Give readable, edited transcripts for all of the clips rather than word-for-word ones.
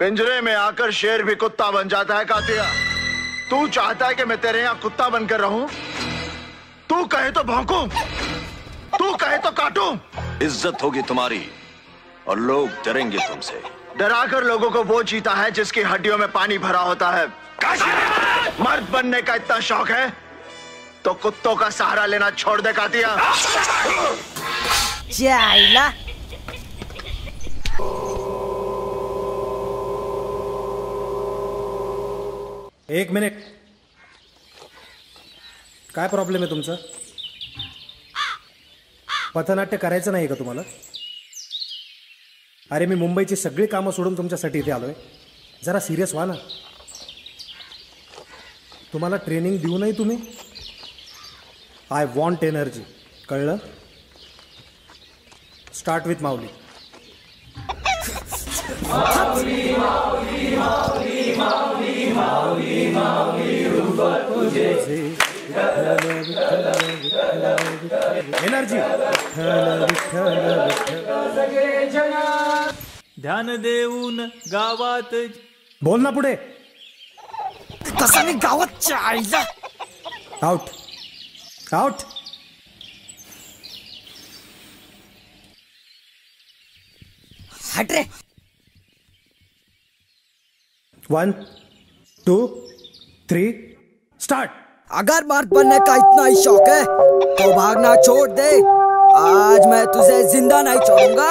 पिंजरे में आकर शेर भी कुत्ता बन जाता है कातिया। तू चाहता है कि मैं तेरे यहाँ कुत्ता बनकर रहूं? तू कहे तो भौंकूं, तू कहे तो काटूं। इज्जत होगी तुम्हारी और लोग डरेंगे तुमसे। डराकर लोगों को वो जीता है जिसकी हड्डियों में पानी भरा होता है। मर्द बनने का इतना शौक है तो कुत्तों का सहारा लेना छोड़ दे कातिया। जायला एक मिनिट, काय प्रॉब्लेम आहे तुमचा? पथनाट्य करायचं नाही का तुम्हाला? अरे मी मुंबईची सगळी कामं सोडून तुमच्यासाठी इथे आलोय, जरा सिरियस व्हा ना. तुम्हाला ट्रेनिंग देऊ नाही तुम्ही? आय वॉन्ट एनर्जी, कळलं? Start with Mauli. एनर्जी. ध्यान देऊन गावात. बोल ना पुढे. तसा मी गावात चायला. Out out. हट रे. 1 2 3 स्टार्ट. अगर मर्द बनने का इतना ही शौक है तो भागना छोड़ दे. आज मैं तुझे जिंदा नहीं छोड़ूंगा.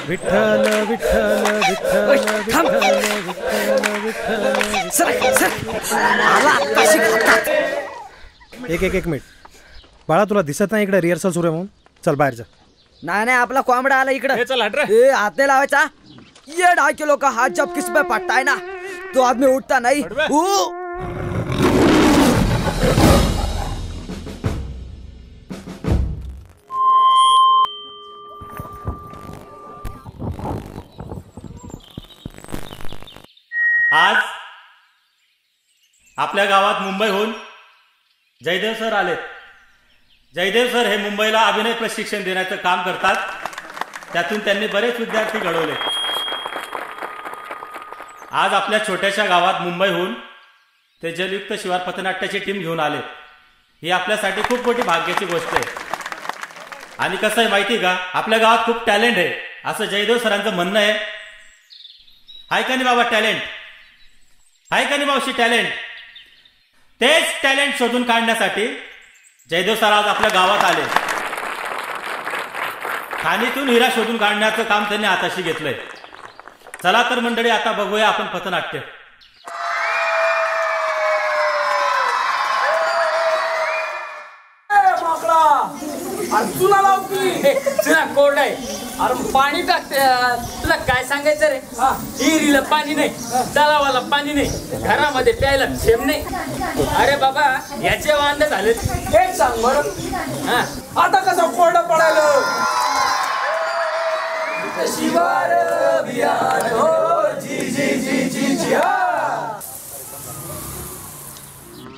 विठ्ठल विठ्ठल विठ्ठल एक मिनिट बाळा, तुला दिसत नाही इकडे रिहर्सल सुरू आहे म्हणून? चल बाहेर जा. नाही आपला कोंबडा आला इकडे. चल हट रे. हाथ नहीं लावायचा. ये 2.5 किलो का हाथ जब किस पे पड़ता है ना तो आदमी उठता नहीं. आज आपल्या गावात मुंबईहून जयदेव सर आलेत. जयदेव सर हे मुंबईला अभिनय प्रशिक्षण देण्याचं काम करतात. त्यातून त्यांनी बरेच विद्यार्थी घडवले. आज आपल्या छोट्याशा गावात मुंबईहून ते जलयुक्त शिवार पथनाट्याची टीम घेऊन आले. ही आपल्यासाठी खूप मोठी भाग्याची गोष्ट आहे. आणि कसं आहे माहिती का, आपल्या गावात खूप टॅलेंट आहे असं जयदेव सरांचं म्हणणं आहे. हाय का नाही बाबा टॅलेंट? हाय का नाही मावशी टॅलेंट? तेच टॅलेंट शोधून काढण्यासाठी जयदेव सर आज आपल्या गावात आले. खाणीतून हिरा शोधून काढण्याचं काम त्यांनी हाताशी घेतलंय. चला तर मंडळी, आता बघूया आपण पथनाट्य. चुना लावती चुना कोरड आहे. अरे पाणी टाकते. तुला काय सांगायचं रे? हिरीला पाणी नाही, तलावाला पाणी नाही, घरामध्ये प्यायला थेंब नाही. अरे बाबा याचे वांदे झाले. एक सांग बरं, आता कसं कोरडं पडायला? शिवार अभियान हो जी जी जी जी जी.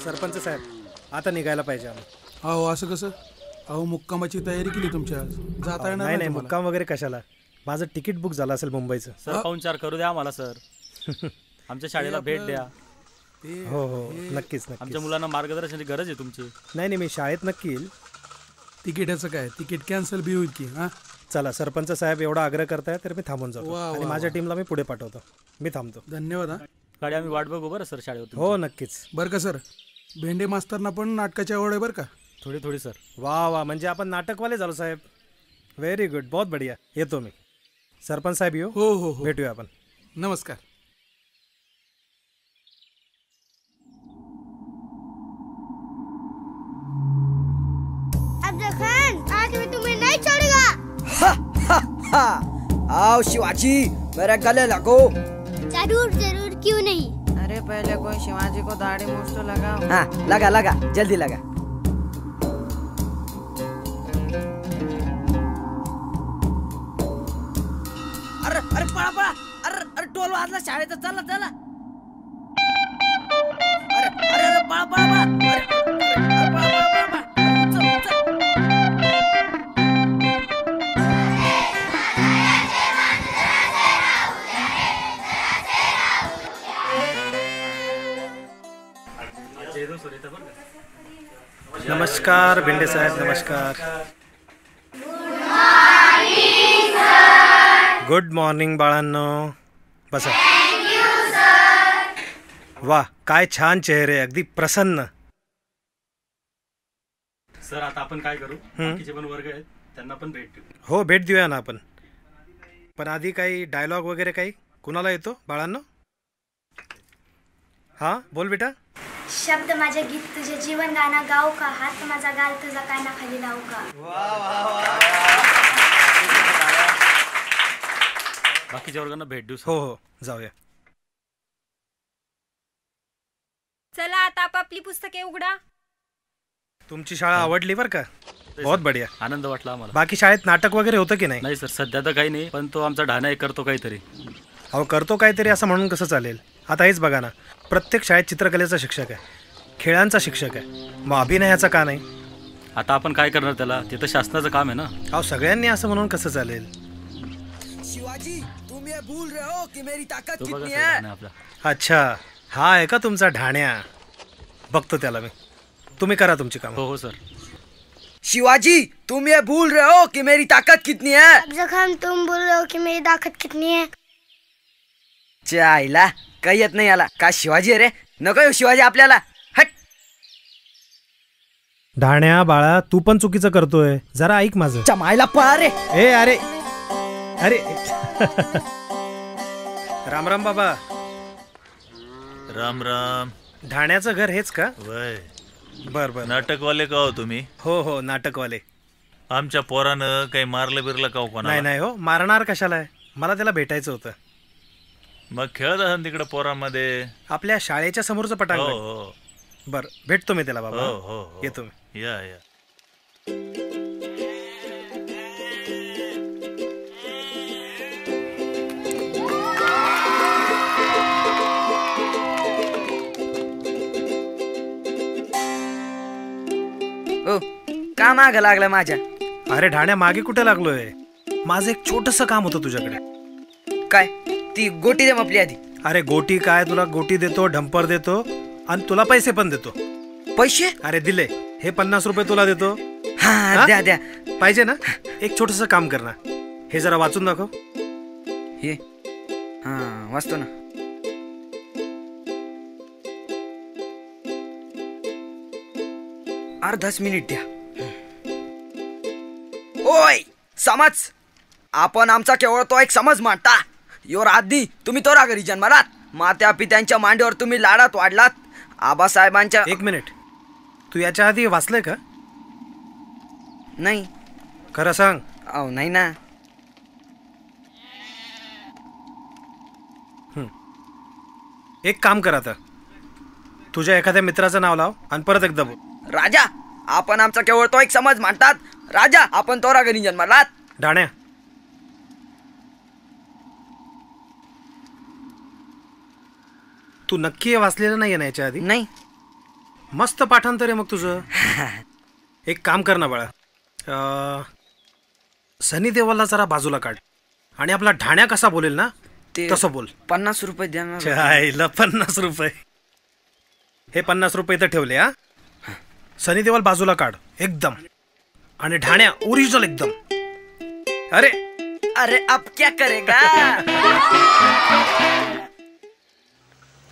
सरपंच साहेब, आता निघायला पाहिजे आम्ही. अहो असं कसं? अहो मुक्कामाची तयारी केली तुमच्या, आज जाता येणार नाही? मुक्काम वगैरे कशाला, माझं तिकीट बुक झालं असेल मुंबईचं. सर पाहुणचार करू द्या आम्हाला सर. आमच्या शाळेला भेट द्या. हो हो नक्कीच. आमच्या मुलांना मार्गदर्शनाची गरज आहे तुमची. नाही मी शाळेत नक्की येईल. तिकीटाचं काय? तिकीट कॅन्सल बी होईल की? हां चला, सरपंच साहेब एवढा आग्रह करताय तर मी थांबून जातो आणि माझ्या टीमला मी पुढे पाठवतो. मी थांबतो. धन्यवाद. हा गाडी आम्ही वाट बघू बरं सर शाळेवर. हो नक्कीच. बरं का सर, भेंडे मास्तरना पण नाटकाची आवड आहे बरं का? थोडी थोडी सर. वा वा, म्हणजे आपण नाटकवाले झालो साहेब. व्हेरी गुड, बहुत बढिया. येतो मी. सरपंच साहेब येऊ. हो हो हो, भेटूया आपण. नमस्कार. अफजल खान, आज मैं तुम्हें नहीं छोड़ूंगा. आओ शिवाजी, मेरे गले लगो. जरूर जरूर, क्यों नहीं. अरे पहले कोई शिवाजी को दाढ़ी मूछ तो लगाओ. हाँ लगा लगा, जल्दी लगा. अरे अरे पळा पळा. अरे अरे टोल वाजला शाळेचा. चला चला. अरे अरे अरे पळा पळा पळा. अरे अरे पळा पळा पळा. चल चल. नमस्कार भेंडे साहेब, नमस्कार. गुड मॉर्निंग बाळांनो, बसा. वा, काय छान चेहरे, अगदी प्रसन्न. सर आता आपण काय करू, बाकीचे पण वर्ग आहेत त्यांना पण भेट देऊ. हो, भेट देऊया ना आपण. पण आधी काही डायलॉग वगैरे काही कुणाला येतो बाळांनो? हा, बोल बेटा. शब्द माझे गीत तुझे जीवन गाणं गाऊ का, हात माझा गाल तुझा कानाखाली लावू का. बाकीच्या वर्गांना भेट देऊ. हो हो, जाऊया. चला आता आपापली पुस्तके उघडा. तुमची शाळा आवडली बरं का, बहुत बढिया. आनंद वाटला आम्हाला. बाकी शाळेत नाटक वगैरे होतं की नाही? नाही सर, सध्या तर काही नाही, पण तो आमचा ढाणा एक करतो काहीतरी. अहो, करतो काहीतरी असं म्हणून कसं चालेल? आता हेच बघा ना, प्रत्येक शाळेत चित्रकलेचा शिक्षक आहे, खेळांचा शिक्षक आहे, मग अभिनयाचा का नाही? आता आपण काय करणार त्याला, ते तर शासनाचं काम आहे ना. अहो, सगळ्यांनी असं म्हणून कसं चालेल? शिवाजी, तुम ये भूल रहे हो कि मेरी ताकत तो बघा कितनी सर, है. ढाणा आपला. अच्छा, हा आहे का तुमचा ढाण्या? बघतो त्याला मी. तुम्ही करा तुमची काम. हो हो सर. शिवाजी, तुम ये भूल रहे हो कि मेरी ताकत कितनी है. अफजल खान, तुम बोल रहे हो कि मेरी ताकत कितनी है. आईला काही येत नाही याला. का शिवाजी आहे रे? नको येऊ शिवाजी आपल्याला. हट. ढाण्या बाळा, तू पण चुकीचं करतोय, जरा ऐक माझं. चमायला पळा रे. ए अरे अरे राम राम बाबा. राम राम. ढाण्याचं घर हेच का? वय, बर बर. नाटकवाले का हो तुम्ही? हो हो, नाटकवाले. आमच्या पोरानं काही मारलं बिरलं का हो कोणाला? नाही नाही हो, मारणार कशाला आहे, मला त्याला भेटायचं होतं. मग खेळत असाल तिकडे पोरांमध्ये? आपल्या शाळेच्या समोरचं हो पटांगण. हो. बर, भेटतो मी त्याला बाबा. हो हो हो. येतो मी. या या. ओ, का माग लागला माझ्या? अरे ढाण्या, मागे कुठे लागलोय? माझं एक छोटस काम होतं तुझ्याकडे. काय? ती गोटी दे आपली आधी. अरे गोटी काय, तुला गोटी देतो, डंपर देतो आणि तुला पैसे पण देतो. पैसे? अरे दिले. हे 50 रुपये तुला देतो. हा, द्या द्या. पाहिजे ना? एक छोटस काम कर ना, हे जरा वाचून दाखव. हे हा, वाचतो ना. अर्धाच मिनिट द्या. ओय समज, आपण आमचा केवळ तो एक समज मांडता. योर आधी तुम्ही तोरा घरी जन्मालात, मात्या पित्यांच्या मांडीवर तुम्ही लाडात वाढलात. आबासाहेबांच्या. एक मिनिट, तू याच्या आधी वाचलंय का? नाही. खरं सांग. अहो नाही ना. एक काम कर, आता तुझ्या एखाद्या मित्राचं नाव लाव आणि परत एकदा बोल. राजा, आपण आमचा केवळ तो एक समज मांडतात. राजा, आपण तोरा घरी जन्मालात. ढाण्या, तू नक्की हे वाचलेलं नाहीये ना याच्या आधी? नाही. मस्त पाठांतर आहे मग तुझं. एक काम कर ना बाळा, सनी देवलला जरा बाजूला काढ आणि आपला ढाण्या कसा बोलेल ना तसं बोल. 50 रुपये द्या ना. चायला 50 रुपये. हे 50 रुपये तर ठेवले. हा, सनी देवल बाजूला काढ एकदम, आणि ढाण्या ओरिजिनल एकदम. अरे अरे अब क्या करेगा?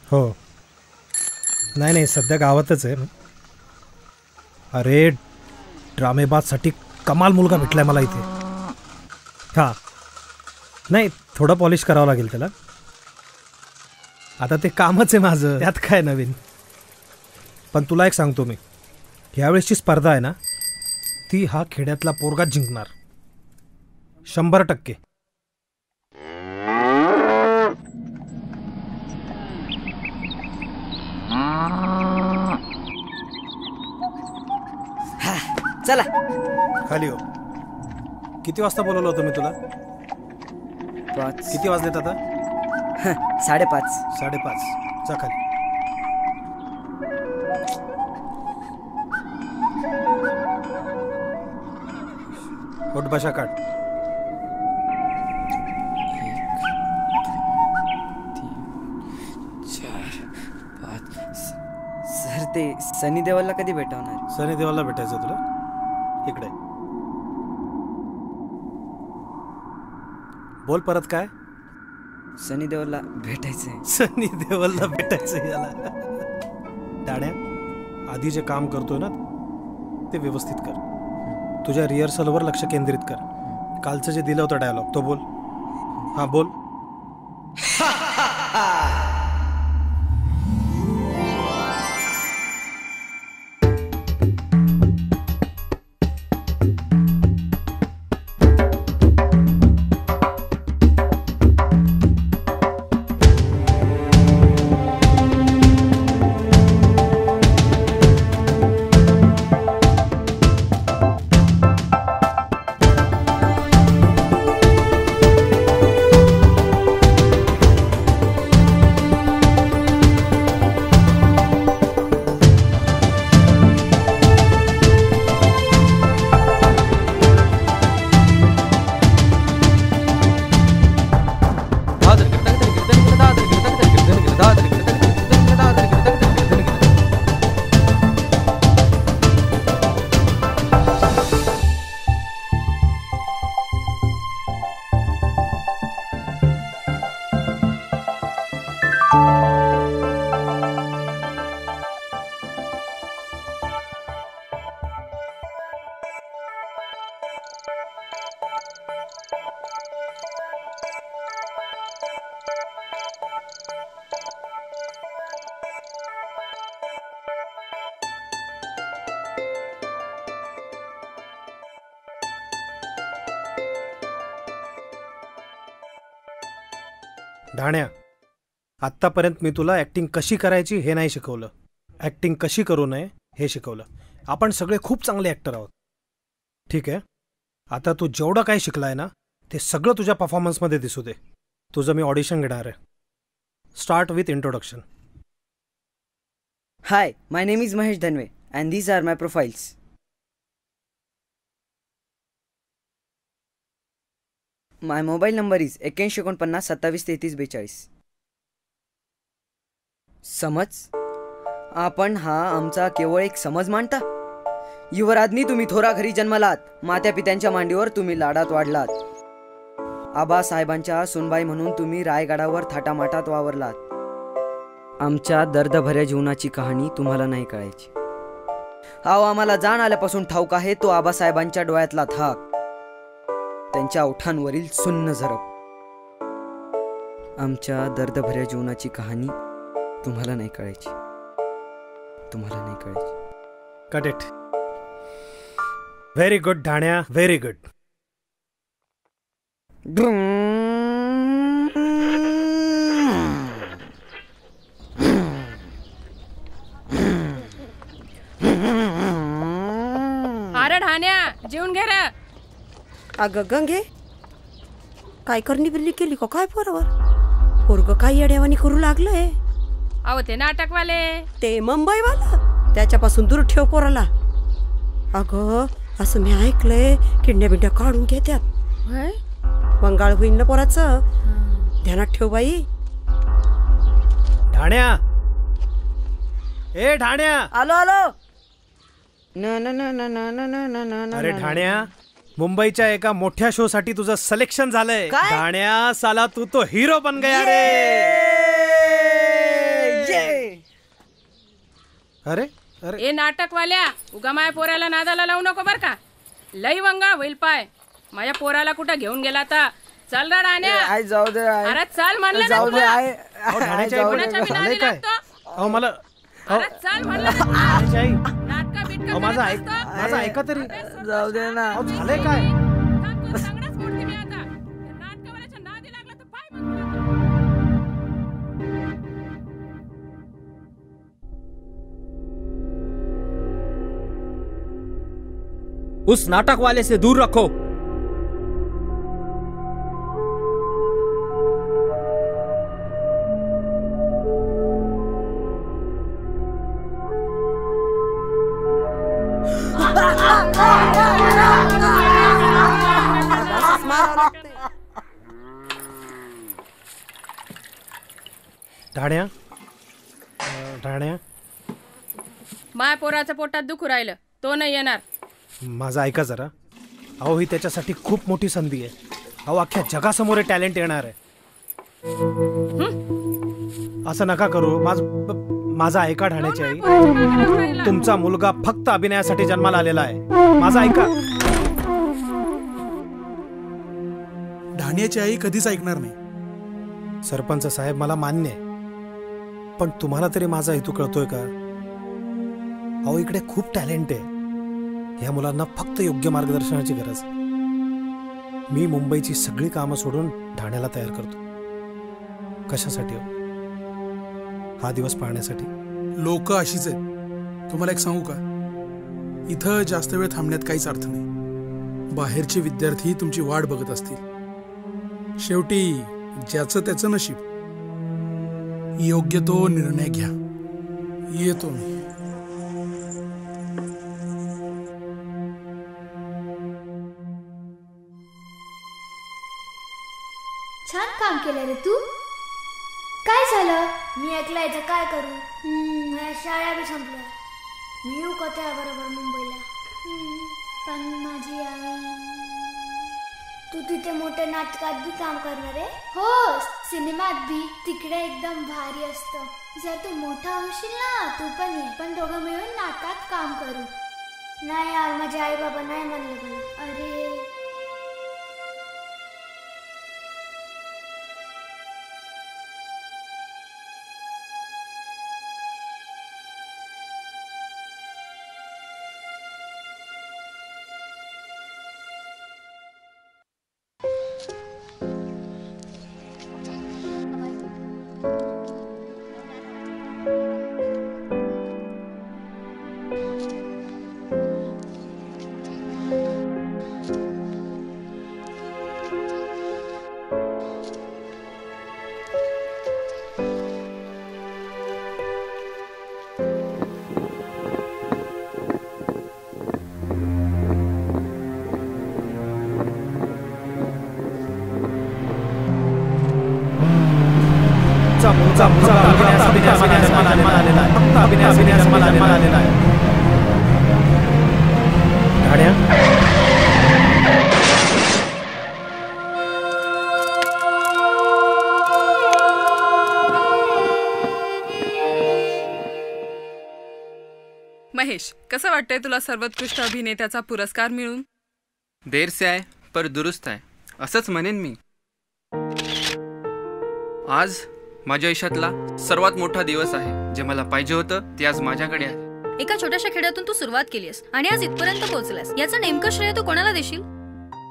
हो, नाही नाही, सध्या गावातच आहे. अरे ड्रामेबाजसाठी कमाल मुलगा भेटलाय मला इथे. हा, नाही थोडं पॉलिश करावं लागेल त्याला. आता ते कामच आहे माझं, त्यात काय नवीन. पण तुला एक सांगतो मी, यावेळेसची स्पर्धा आहे ना, ती हा खेड्यातला पोरगाच जिंकणार 100%. चला खाली हो. किती वाजता बोलवलं होतं मी तुला? 5. किती वाजलेत आता? 5:30. 5:30. जा खाली. उठ, बशा काढ. 1, 2, 3, 4, 5. सर ते सनी देवलला कधी भेटवणार? सनी देवलला भेटायचं तुला? इकडे बोल परत काय? सनी देवलला भेटायचंय. सनी देवलला भेटायचं याला. डाण्या, आधी जे काम करतोय ना ते व्यवस्थित कर. तुझ्या रिहर्सलवर लक्ष केंद्रित कर. कालचं जे दिलं होतं डायलॉग तो बोल. हा बोल. ढाण्या, आत्तापर्यंत मी तुला ॲक्टिंग कशी करायची हे नाही शिकवलं. ॲक्टिंग कशी करू नये हे शिकवलं. आपण सगळे खूप चांगले ॲक्टर आहोत. ठीक आहे, आता तू जेवढं काही शिकलाय ना ते सगळं तुझ्या परफॉर्मन्समध्ये दिसू दे. तुझं मी ऑडिशन घेणार आहे. Start with introduction. Hi, my name is Mahesh Dhanawe and these are my profiles. My mobile number is 8149 27 33 42. समज? आपण हा आमचा केवळ एक समज मांडता. युवराजनी तुम्ही थोरा घरी जन्मलात. मात्या पित्यांच्या मांडीवर तुम्ही लाडात वाढलात. आबासाहेबांच्या सुनबाई म्हणून तुम्ही रायगडावर थाटामाटात वावरलात. आमच्या दर्दभऱ्या जीवनाची कहाणी तुम्हाला नाही कळायची. अहो, आम्हाला जाण आल्यापासून ठाऊक आहे तो आबासाहेबांच्या डोळ्यातला धाक, त्यांच्या ओठांवरील सुन्न झरप. आमच्या दर्दभऱ्या जीवनाची कहाणी तुम्हाला नाही कळायची. तुम्हाला नाही कळायची. Cut it. Very good Dhanya, very good. अरे ढाण्या, जेवून घे रे. अगं गंगे, काय करणी बिरली केली का काय बरोबर? पोरग काय येड्यावानी करू लागलंय. अहो ते नाटकवाले, ते मुंबईवाला, त्याच्यापासून दूर ठेव पोराला. अगं असं मी ऐकलंय, किडण्या बिंड्या काढून घेत्यात. वंगाळ होईल ना पोराचं. ध्यानात ठेव बाई. ढाण्या, ए ढाण्या. आलो आलो. न न न न न न न. अरे ढाण्या, मुंबईच्या एका मोठ्या शो साठी तुझं सिलेक्शन झालंय. ढाण्या साला, तू तो हिरो बन गया रे. अरे अरे, ए नाटकवाल्या, उगा माझ्या पोराला नादाला लावू नको बर का. लई वंगाळ होईल पाय. माझ्या पोराला कुठं घेऊन गेला आता. चल रे ढाण्या. जाऊ दे. अरे चल म्हणलं ना तुला. अहो मला, अरे चल म्हणलं. नाटका बिटका माझा ऐका तरी. जाऊ दे ना. झालंय काय? उस नाटक वाले से दूर रखो. ढाण्या, ढाण्या, माय पोराचं पोटात दुखू राहिलं, तो नाही येणार. माझं ऐका जरा. अहो ही त्याच्यासाठी खूप मोठी संधी आहे. अहो अख्ख्या जगासमोर टॅलेंट येणार आहे. असं नका करू. माझा ऐका ढाण्याची आई, तुमचा मुलगा फक्त अभिनयासाठी जन्माला आलेला आहे. माझा ऐका. ढाण्याची आई कधीच ऐकणार नाही. सरपंच साहेब मला मान्य आहे, पण तुम्हाला तरी माझा हेतू कळतोय का? अहो इकडे खूप टॅलेंट आहे. ह्या मुलांना फक्त योग्य मार्गदर्शनाची गरज आहे. मी मुंबईची सगळी कामं सोडून ठाण्याला तयार करतो. कशासाठी? हा दिवस पाहण्यासाठी. लोक अशीच आहेत. तुम्हाला एक सांगू का, इथं जास्त वेळ थांबण्यात काहीच अर्थ नाही. बाहेरचे विद्यार्थी तुमची वाट बघत असतील. शेवटी ज्याचं त्याचं नशीब. योग्य तो निर्णय घ्या. येतो मी. छान काम केलं रे तू. काय झालं? मी ऐकलं इथं काय करू? माझ्या शाळा बी संपल्या. मी येऊ का त्याबरोबर मुंबईला? पण माझी आई. तू तिथे मोठ्या नाटकात बी काम करणार आहे? हो, सिनेमात बी. तिकडे एकदम भारी असतं. जर तू मोठा होशील ना, तू पण ये. पण दोघं मिळून नाटकात काम करू. नाही यार, माझे आई बाबा नाही म्हणले. अरे महेश, कसं वाटतंय तुला सर्वोत्कृष्ट अभिनेत्याचा पुरस्कार मिळून? देर से आहे पर दुरुस्त आहे, असंच म्हणेन मी. आज माझ्या आयुष्यातला सर्वात मोठा दिवस आहे. जे मला पाहिजे होतं ते आज माझ्याकडे आहे. एका छोट्याशा खेड्यातून तू सुरुवात केलीस आणि आज इथपर्यंत पोहोचलास. याचं नेमकं श्रेय तू कोणाला देशील?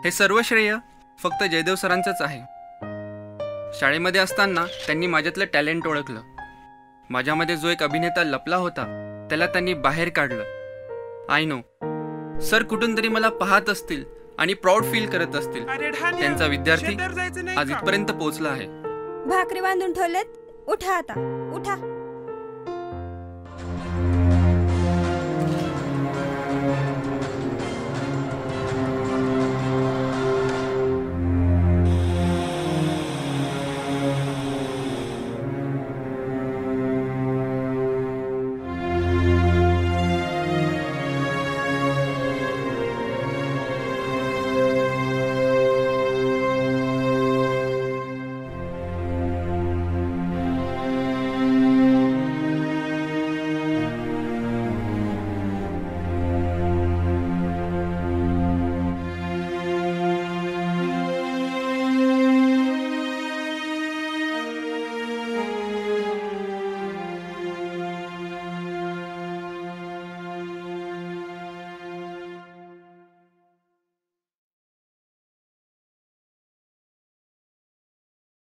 हे सर्व श्रेय फक्त जयदेव सरांचंच आहे. शाळेमध्ये असताना त्यांनी माझ्यातलं टॅलेंट ओळखलं. माझ्यामध्ये जो एक अभिनेता लपला होता त्याला त्यांनी बाहेर काढलं. आय नो सर कुठून तरी मला पाहत असतील आणि प्राऊड फील करत असतील. त्यांचा विद्यार्थी आज इथपर्यंत पोहोचला आहे. भाकरी बांधून ठेवलेत, उठा आता उठा.